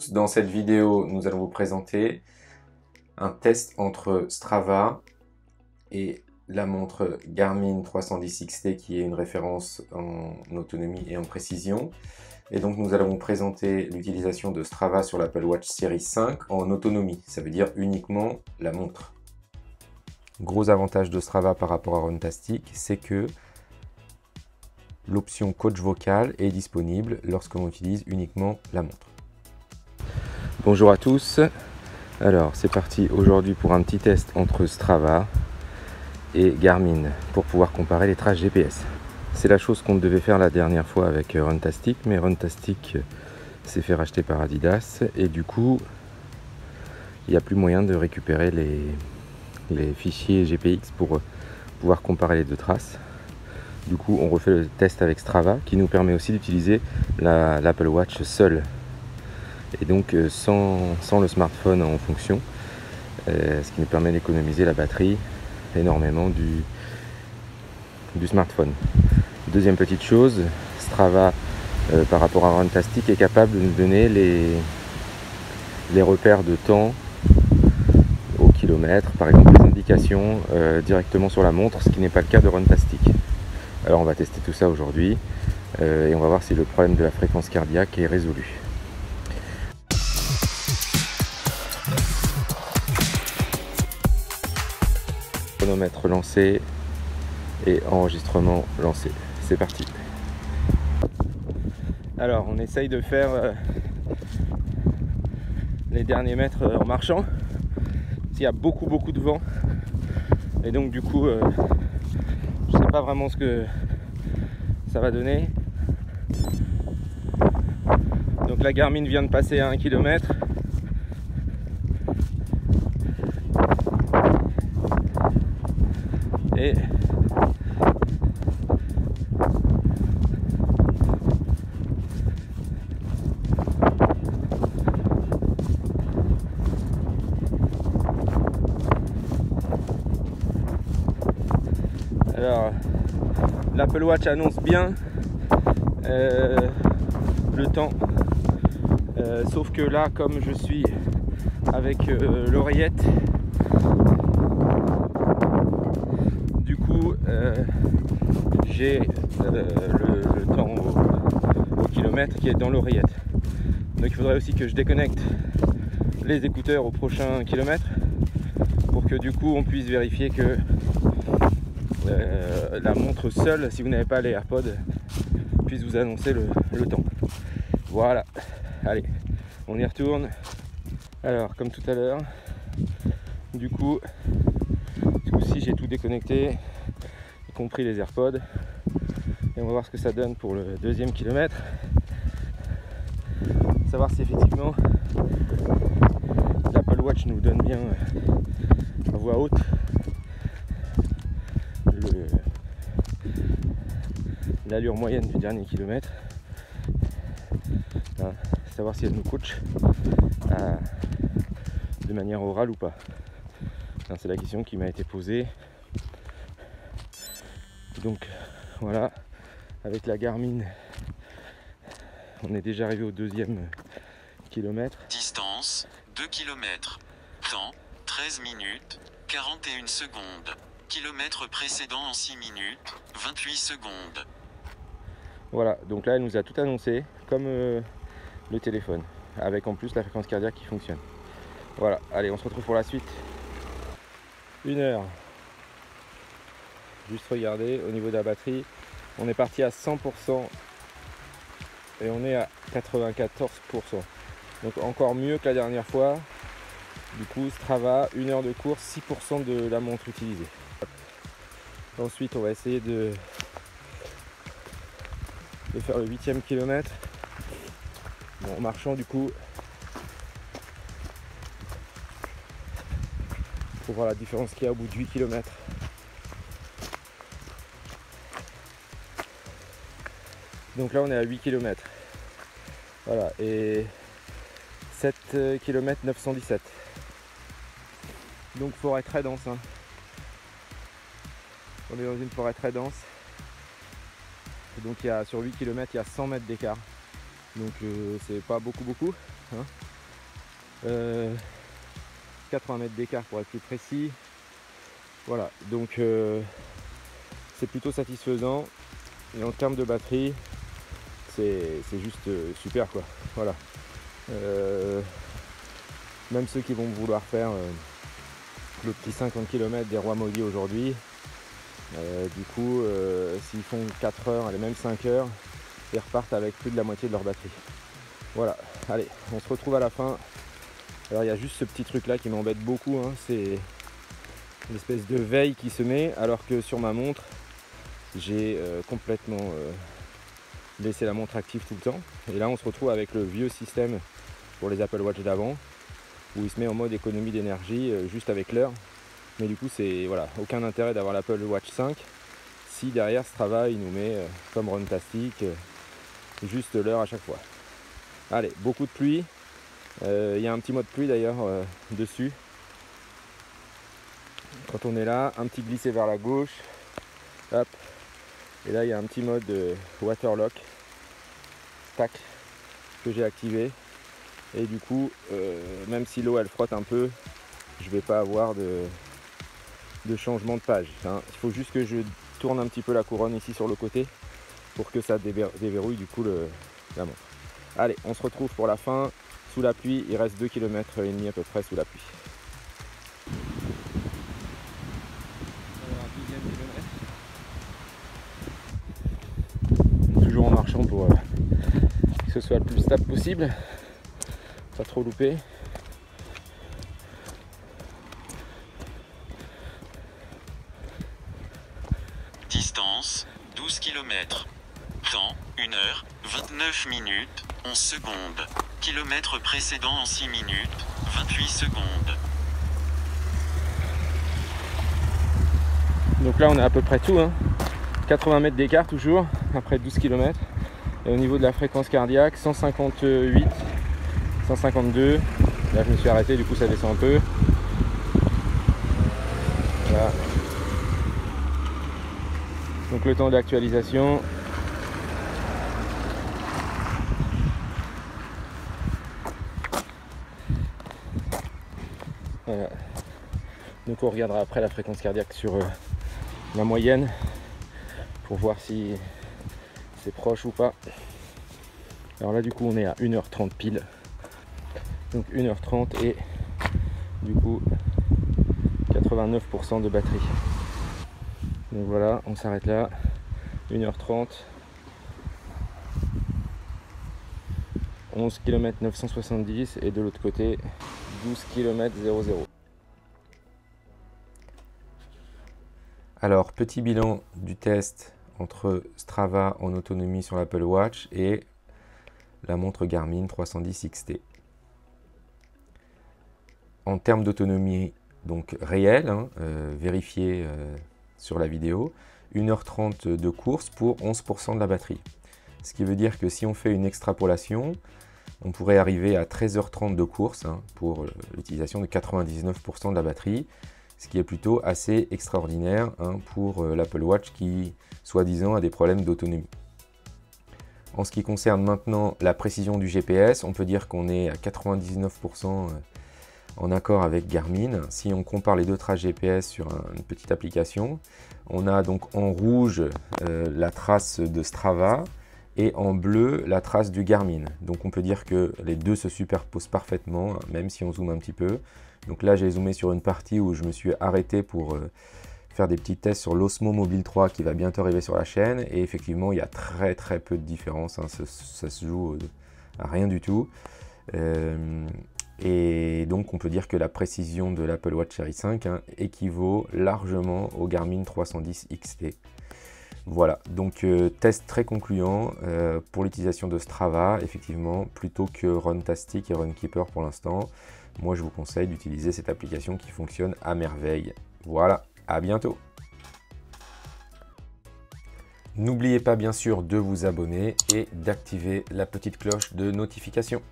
tous, dans cette vidéo nous allons vous présenter un test entre Strava et la montre Garmin 310 XT qui est une référence en autonomie et en précision. Et donc nous allons vous présenter l'utilisation de Strava sur l'Apple Watch Series 5 en autonomie, ça veut dire uniquement la montre. Gros avantage de Strava par rapport à Runtastic, c'est que l'option coach vocal est disponible lorsque l'on utilise uniquement la montre. Bonjour à tous, alors c'est parti aujourd'hui pour un petit test entre Strava et Garmin pour pouvoir comparer les traces GPS. C'est la chose qu'on devait faire la dernière fois avec Runtastic, mais Runtastic s'est fait racheter par Adidas et du coup il n'y a plus moyen de récupérer les fichiers GPX pour pouvoir comparer les deux traces. Du coup on refait le test avec Strava qui nous permet aussi d'utiliser l'Apple Watch seule et donc sans le smartphone en fonction, ce qui nous permet d'économiser la batterie énormément du smartphone. Deuxième petite chose, Strava par rapport à Runtastic est capable de nous donner les repères de temps au kilomètre, par exemple les indications directement sur la montre, ce qui n'est pas le cas de Runtastic. Alors on va tester tout ça aujourd'hui et on va voir si le problème de la fréquence cardiaque est résolu. Chronomètre lancé et enregistrement lancé. C'est parti. Alors on essaye de faire les derniers mètres en marchant. Il y a beaucoup de vent et donc du coup je sais pas vraiment ce que ça va donner. Donc la Garmin vient de passer à 1 km. Et alors l'Apple Watch annonce bien le temps, sauf que là comme je suis avec l'oreillette, du coup j'ai le temps au kilomètre qui est dans l'oreillette. Donc il faudrait aussi que je déconnecte les écouteurs au prochain kilomètre pour que du coup on puisse vérifier que la montre seule, si vous n'avez pas les AirPods, puisse vous annoncer le temps. Voilà, allez, on y retourne. Alors comme tout à l'heure, du coup ce coup-ci j'ai tout déconnecté, y compris les AirPods, et on va voir ce que ça donne pour le deuxième kilomètre. Savoir si effectivement l'Apple Watch nous donne bien à voix haute l'allure moyenne du dernier kilomètre, savoir si elle nous coach de manière orale ou pas. C'est la question qui m'a été posée. Donc voilà, avec la Garmin on est déjà arrivé au deuxième kilomètre. Distance 2 km. Temps 13 minutes 41 secondes. Kilomètre précédent en 6 minutes 28 secondes. Voilà, donc là elle nous a tout annoncé comme le téléphone, avec en plus la fréquence cardiaque qui fonctionne. Voilà, allez on se retrouve pour la suite. 1 heure. Juste regarder au niveau de la batterie, on est parti à 100% et on est à 94%. Donc encore mieux que la dernière fois. Du coup Strava, 1 heure de course, 6% de la montre utilisée. Ensuite on va essayer de faire le 8e kilomètre. Bon, en marchant du coup. Pour voir la différence qu'il y a au bout de 8 km. Donc là on est à 8 km. Voilà, et 7 km 917. Donc forêt très dense. Hein. On est dans une forêt très dense. Et donc sur 8 km il y a 100 mètres d'écart. Donc c'est pas beaucoup. Hein. 80 mètres d'écart pour être plus précis. Voilà, donc c'est plutôt satisfaisant. Et en termes de batterie, c'est juste super quoi. Voilà. Même ceux qui vont vouloir faire le petit 50 km des Rois Maudits aujourd'hui, du coup, s'ils font 4 heures, allez, même 5 heures, ils repartent avec plus de la moitié de leur batterie. Voilà, allez, on se retrouve à la fin. Alors il y a juste ce petit truc là qui m'embête beaucoup, hein, c'est l'espèce de veille qui se met, alors que sur ma montre, j'ai complètement laissé la montre active tout le temps. Et là on se retrouve avec le vieux système pour les Apple Watch d'avant, où il se met en mode économie d'énergie juste avec l'heure. Mais du coup, c'est voilà, aucun intérêt d'avoir l'Apple Watch 5 si derrière ce travail nous met comme Runtastic juste l'heure à chaque fois. Allez, beaucoup de pluie. Il y a un petit mode pluie d'ailleurs dessus. Quand on est là, un petit glissé vers la gauche. Hop. Et là, il y a un petit mode waterlock. Tac. Que j'ai activé. Et du coup, même si l'eau elle frotte un peu, je vais pas avoir de changement de page, hein. Il faut juste que je tourne un petit peu la couronne ici sur le côté pour que ça déverrouille du coup la montre. Allez, on se retrouve pour la fin. Sous la pluie, il reste 2,5 km à peu près sous la pluie. Toujours en marchant pour que ce soit le plus stable possible, pas trop louper. Distance 12 km. Temps 1 heure 29 minutes 11 secondes. Kilomètre précédent en 6 minutes 28 secondes. Donc là on est à peu près tout, hein. 80 mètres d'écart toujours après 12 km. Et au niveau de la fréquence cardiaque, 158, 152. Là je me suis arrêté, du coup ça descend un peu. Voilà. Donc le temps d'actualisation. Voilà. Donc on regardera après la fréquence cardiaque sur la moyenne pour voir si c'est proche ou pas. Alors là du coup on est à 1h30 pile. Donc 1h30 et du coup 89% de batterie. Donc voilà, on s'arrête là. 1h30. 11 km 970 et de l'autre côté 12 km 00. Alors petit bilan du test entre Strava en autonomie sur l'Apple Watch et la montre Garmin 310 XT. En termes d'autonomie donc réelle, hein, vérifiée sur la vidéo, 1h30 de course pour 11% de la batterie. Ce qui veut dire que si on fait une extrapolation, on pourrait arriver à 13h30 de course, hein, pour l'utilisation de 99% de la batterie, ce qui est plutôt assez extraordinaire, hein, pour l'Apple Watch qui, soi-disant, a des problèmes d'autonomie. En ce qui concerne maintenant la précision du GPS, on peut dire qu'on est à 99% en accord avec Garmin. Si on compare les deux traces GPS sur une petite application, on a donc en rouge la trace de Strava et en bleu la trace du Garmin. Donc on peut dire que les deux se superposent parfaitement, même si on zoome un petit peu. Donc là j'ai zoomé sur une partie où je me suis arrêté pour faire des petits tests sur l'Osmo Mobile 3 qui va bientôt arriver sur la chaîne, et effectivement il y a très peu de différence, hein. Ça se joue à rien du tout. Et donc on peut dire que la précision de l'Apple Watch Series 5, hein, équivaut largement au Garmin 310 XT. Voilà, donc test très concluant pour l'utilisation de Strava, effectivement, plutôt que Runtastic et Runkeeper pour l'instant. Moi je vous conseille d'utiliser cette application qui fonctionne à merveille. Voilà, à bientôt. N'oubliez pas bien sûr de vous abonner et d'activer la petite cloche de notification.